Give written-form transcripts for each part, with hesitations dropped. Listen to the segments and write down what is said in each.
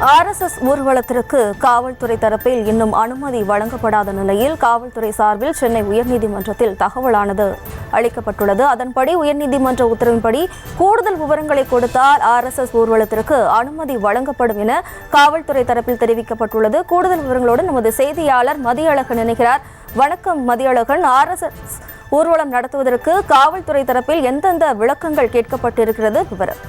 RSS ஊர்வலத்திற்கு காவல்துறை தரப்பில் இன்னும் அனுமதி வழங்கப்படாத நிலையில் காவல்துறை சார்பில் சென்னை உயர்நீதிமன்றத்தில் தகவலானது அளிக்கப்பட்டுள்ளது. அதன்படி உயர்நீதிமன்ற உத்தரவின்படி கூடுதல் விவரங்களை கொடுத்தால் RSS ஊர்வலத்திற்கு அனுமதி வழங்கப்படும் என காவல்துறை தரப்பில் தெரிவிக்கப்பட்டுள்ளது. கூடுதல் விவரங்களோடு நமது செய்தியாளர் மதியழகன் இணைகிறார். வணக்கம் மதியழகன். RSS ஊர்வலம் நடத்துவதற்கு காவல்துறை தரப்பில் எந்தெந்த விளக்கங்கள் கேட்கப்பட்டிருக்கிறது? விவரம்.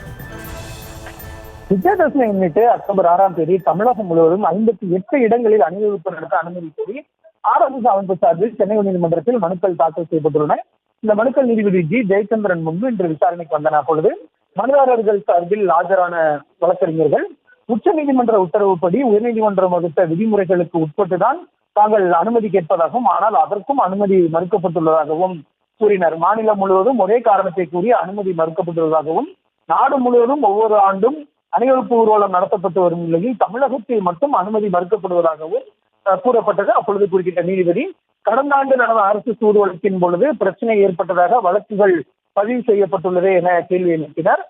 விஜயதசமி முன்னிட்டு அக்டோபர் 6ஆம் தேதி தமிழகம் முழுவதும் 58 இடங்களில் அணிவகுப்பு நடத்த அனுமதி கோரி RSS அமைப்பு சார்பில் சென்னை உயர்நீதிமன்றத்தில் மனுக்கள் தாக்கல் செய்யப்பட்டுள்ளன. இந்த மனுக்கள் நீதிபதி ஜி ஜெயச்சந்திரன் முன்பு இன்று விசாரணைக்கு வந்தன. அப்பொழுது மனுதாரர்கள் சார்பில் ஆஜரான வழக்கறிஞர்கள் உச்சநீதிமன்ற உத்தரவுப்படி உயர்நீதிமன்றம் வகுத்த விதிமுறைகளுக்கு உட்பட்டுதான் தாங்கள் அனுமதி கேட்பதாகவும், ஆனால் அதற்கும் அனுமதி மறுக்கப்பட்டுள்ளதாகவும் கூறினர். மாநிலம் முழுவதும் ஒரே காரணத்தை கூறி அனுமதி மறுக்கப்பட்டுள்ளதாகவும், நாடு முழுவதும் ஒவ்வொரு ஆண்டும் அணிவகுப்பு ஊர்வலம் நடத்தப்பட்டு வரும் நிலையில் தமிழகத்தில் மட்டும் அனுமதி மறுக்கப்படுவதாகவும் கூறப்பட்டது. அப்பொழுது குறிப்பிட்ட நீதிபதி, கடந்த ஆண்டு நடந்த RSS ஊர்வலத்தின் பொழுது பிரச்சனை ஏற்பட்டதாக வழக்குகள் பதிவு செய்யப்பட்டுள்ளது என கேள்வி எழுப்பினர்.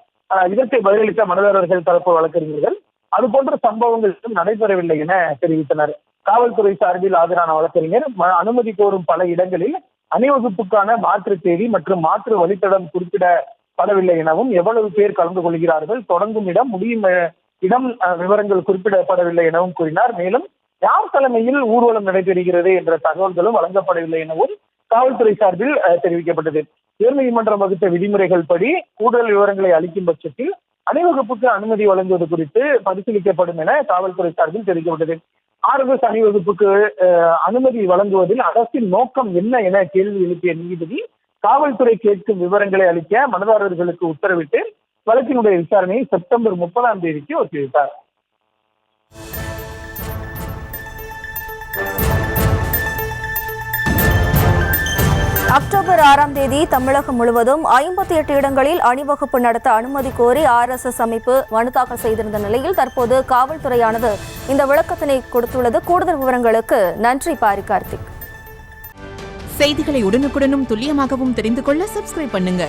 இதற்கு பதிலளித்த மனுதாரர்கள் தரப்பு வழக்கறிஞர்கள் அதுபோன்ற சம்பவங்கள் நடைபெறவில்லை என தெரிவித்தனர். காவல்துறை சார்பில் ஆஜரான வழக்கறிஞர் அனுமதி கோரும் பல இடங்களில் அணிவகுப்புக்கான மாற்று தேதி மற்றும் மாற்று வழித்தடம் குறிப்பிடப்படவில்லை எனவும், எவ்வளவு பேர் கலந்து கொள்கிறார்கள், தொடங்கும் இடம், முடியும் இடம் விவரங்கள் குறிப்பிடப்படவில்லை எனவும் கூறினார். மேலும் யார் தலைமையில் ஊர்வலம் நடைபெறுகிறது என்ற தகவல்களும் வழங்கப்படவில்லை எனவும் காவல்துறை சார்பில் தெரிவிக்கப்பட்டது. உயர்நீதிமன்றம் வகுத்த விதிமுறைகள் படி கூடுதல் விவரங்களை அளிக்கும் பட்சத்தில் அணிவகுப்புக்கு அனுமதி வழங்குவது குறித்து பரிசீலிக்கப்படும் என காவல்துறை சார்பில் தெரிவிக்கப்பட்டது. RSS அணிவகுப்புக்கு அனுமதி வழங்குவதில் அரசின் நோக்கம் என்ன என கேள்வி எழுப்பிய நீதிபதி, காவல்துறை கேட்கும் விவரங்களை அளிக்க மனுதாரர்களுக்கு உத்தரவிட்டு வழக்கினுடைய விசாரணையை செப்டம்பர் 30ஆம் தேதிக்கு ஒத்திவைத்தார். அக்டோபர் 6ஆம் தேதி தமிழகம் முழுவதும் 58 இடங்களில் அணிவகுப்பு நடத்த அனுமதி கோரி RSS அமைப்பு மனு தாக்கல் செய்திருந்த நிலையில் தற்போது காவல்துறையானது இந்த விளக்கத்தினை கொடுத்துள்ளது. கூடுதல் விவரங்களுக்கு நன்றி பாரி கார்த்திக். செய்திகளை உடனுக்குடனும் துல்லியமாகவும் தெரிந்து கொள்ள சப்ஸ்கிரைப் பண்ணுங்க.